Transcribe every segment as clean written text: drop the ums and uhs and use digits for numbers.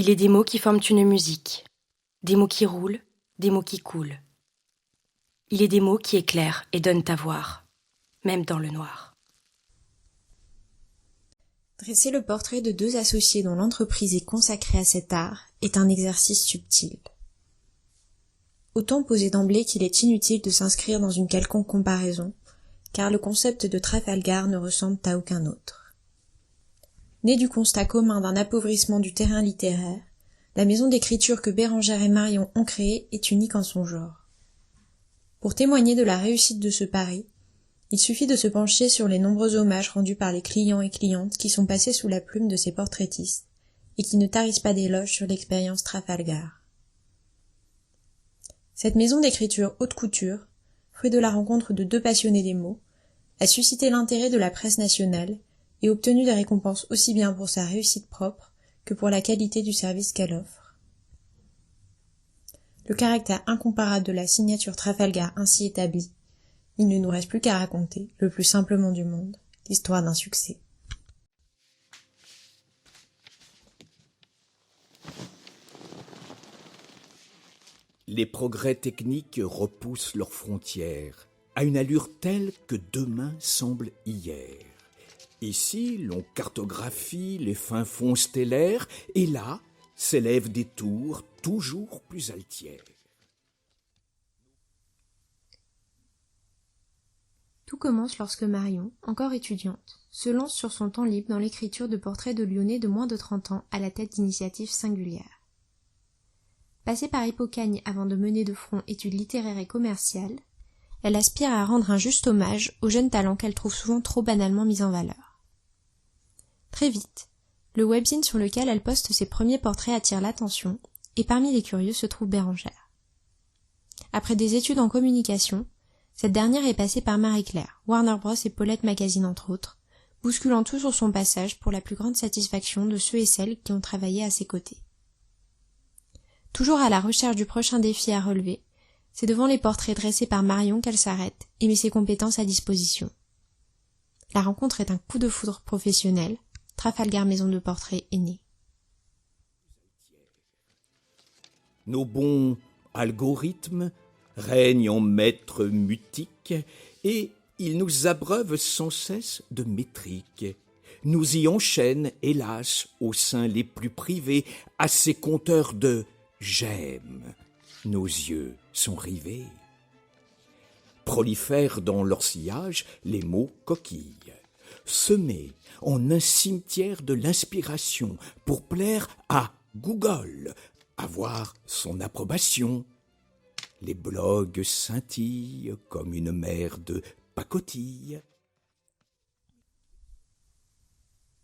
Il est des mots qui forment une musique, des mots qui roulent, des mots qui coulent. Il est des mots qui éclairent et donnent à voir, même dans le noir. Dresser le portrait de deux associés dont l'entreprise est consacrée à cet art est un exercice subtil. Autant poser d'emblée qu'il est inutile de s'inscrire dans une quelconque comparaison, car le concept de Trafalgar ne ressemble à aucun autre. Né du constat commun d'un appauvrissement du terrain littéraire, la maison d'écriture que Bérengère et Marion ont créée est unique en son genre. Pour témoigner de la réussite de ce pari, il suffit de se pencher sur les nombreux hommages rendus par les clients et clientes qui sont passés sous la plume de ces portraitistes et qui ne tarissent pas d'éloges sur l'expérience Trafalgar. Cette maison d'écriture haute couture, fruit de la rencontre de deux passionnés des mots, a suscité l'intérêt de la presse nationale et obtenu des récompenses aussi bien pour sa réussite propre que pour la qualité du service qu'elle offre. Le caractère incomparable de la signature Trafalgar ainsi établie, il ne nous reste plus qu'à raconter, le plus simplement du monde, l'histoire d'un succès. Les progrès techniques repoussent leurs frontières à une allure telle que demain semble hier. Ici, l'on cartographie les fins fonds stellaires et là s'élèvent des tours toujours plus altières. Tout commence lorsque Marion, encore étudiante, se lance sur son temps libre dans l'écriture de portraits de Lyonnais de moins de 30 ans à la tête d'initiatives singulières. Passée par Hippocagne avant de mener de front études littéraires et commerciales, elle aspire à rendre un juste hommage aux jeunes talents qu'elle trouve souvent trop banalement mis en valeur. Très vite, le webzine sur lequel elle poste ses premiers portraits attire l'attention, et parmi les curieux se trouve Bérengère. Après des études en communication, cette dernière est passée par Marie-Claire, Warner Bros et Paulette Magazine entre autres, bousculant tout sur son passage pour la plus grande satisfaction de ceux et celles qui ont travaillé à ses côtés. Toujours à la recherche du prochain défi à relever, c'est devant les portraits dressés par Marion qu'elle s'arrête et met ses compétences à disposition. La rencontre est un coup de foudre professionnel, Trafalgar Maison de Portrait est née. Nos bons algorithmes règnent en maîtres mutiques et ils nous abreuvent sans cesse de métriques. Nous y enchaînent, hélas, aux seins les plus privés, à ces compteurs de « j'aime ». Nos yeux sont rivés. Prolifèrent dans leur sillage les mots coquilles, semés en un cimetière de l'inspiration pour plaire à Google, avoir son approbation. Les blogs scintillent comme une mer de pacotille.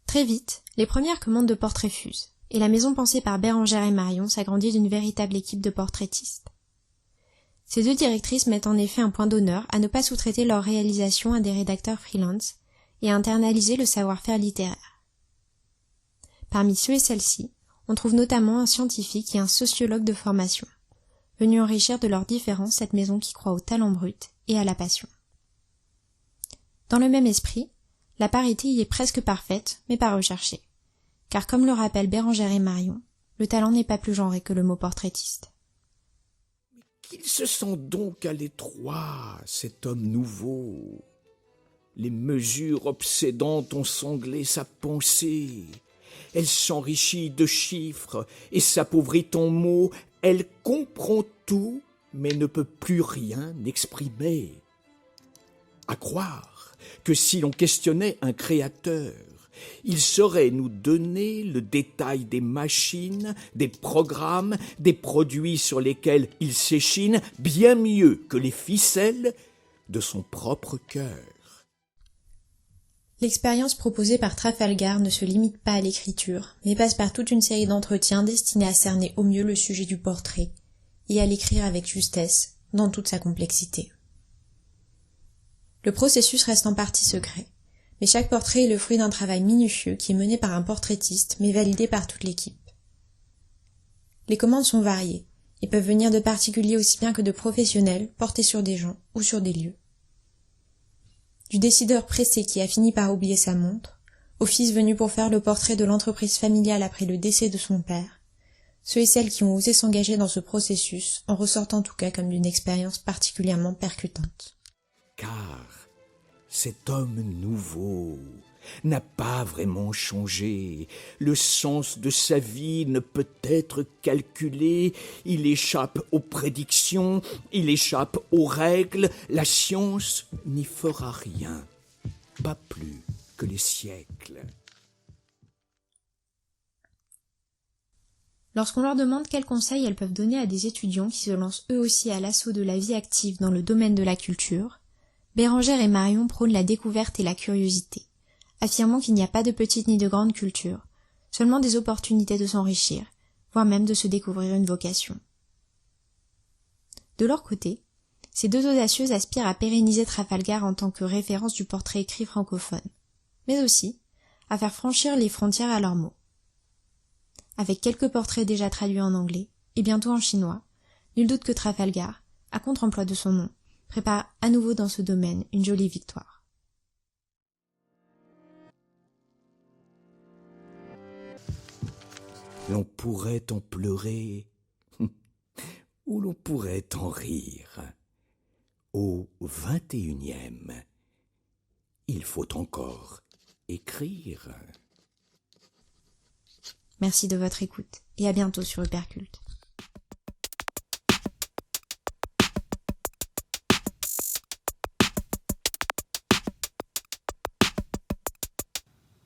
Très vite, les premières commandes de portraits fusent, et la maison pensée par Bérengère et Marion s'agrandit d'une véritable équipe de portraitistes. Ces deux directrices mettent en effet un point d'honneur à ne pas sous-traiter leur réalisation à des rédacteurs freelance et à internaliser le savoir-faire littéraire. Parmi ceux et celles-ci, on trouve notamment un scientifique et un sociologue de formation, venus enrichir de leurs différences cette maison qui croit au talent brut et à la passion. Dans le même esprit, la parité y est presque parfaite, mais pas recherchée. Car comme le rappellent Bérengère et Marion, le talent n'est pas plus genré que le mot portraitiste. Qu'il se sent donc à l'étroit, cet homme nouveau. Les mesures obsédantes ont sanglé sa pensée. Elle s'enrichit de chiffres et s'appauvrit en mots. Elle comprend tout, mais ne peut plus rien exprimer. À croire que si l'on questionnait un créateur, il saurait nous donner le détail des machines, des programmes, des produits sur lesquels il s'échine bien mieux que les ficelles de son propre cœur. L'expérience proposée par Trafalgar ne se limite pas à l'écriture, mais passe par toute une série d'entretiens destinés à cerner au mieux le sujet du portrait et à l'écrire avec justesse, dans toute sa complexité. Le processus reste en partie secret, mais chaque portrait est le fruit d'un travail minutieux qui est mené par un portraitiste mais validé par toute l'équipe. Les commandes sont variées et peuvent venir de particuliers aussi bien que de professionnels portés sur des gens ou sur des lieux. Du décideur pressé qui a fini par oublier sa montre, au fils venu pour faire le portrait de l'entreprise familiale après le décès de son père, Ceux et celles qui ont osé s'engager dans ce processus en ressortent en tout cas comme d'une expérience particulièrement percutante. Car cet homme nouveau n'a pas vraiment changé. Le sens de sa vie ne peut être calculé. Il échappe aux prédictions, il échappe aux règles. La science n'y fera rien, pas plus que les siècles. Lorsqu'on leur demande quels conseils elles peuvent donner à des étudiants qui se lancent eux aussi à l'assaut de la vie active dans le domaine de la culture, Bérengère et Marion prônent la découverte et la curiosité, affirmant qu'il n'y a pas de petite ni de grande culture, seulement des opportunités de s'enrichir, voire même de se découvrir une vocation. De leur côté, ces deux audacieuses aspirent à pérenniser Trafalgar en tant que référence du portrait écrit francophone, mais aussi à faire franchir les frontières à leurs mots. Avec quelques portraits déjà traduits en anglais, et bientôt en chinois, nul doute que Trafalgar, à contre-emploi de son nom, prépare à nouveau dans ce domaine une jolie victoire. L'on pourrait en pleurer, ou l'on pourrait en rire. Au 21e, il faut encore écrire. Merci de votre écoute et à bientôt sur Hyperculte.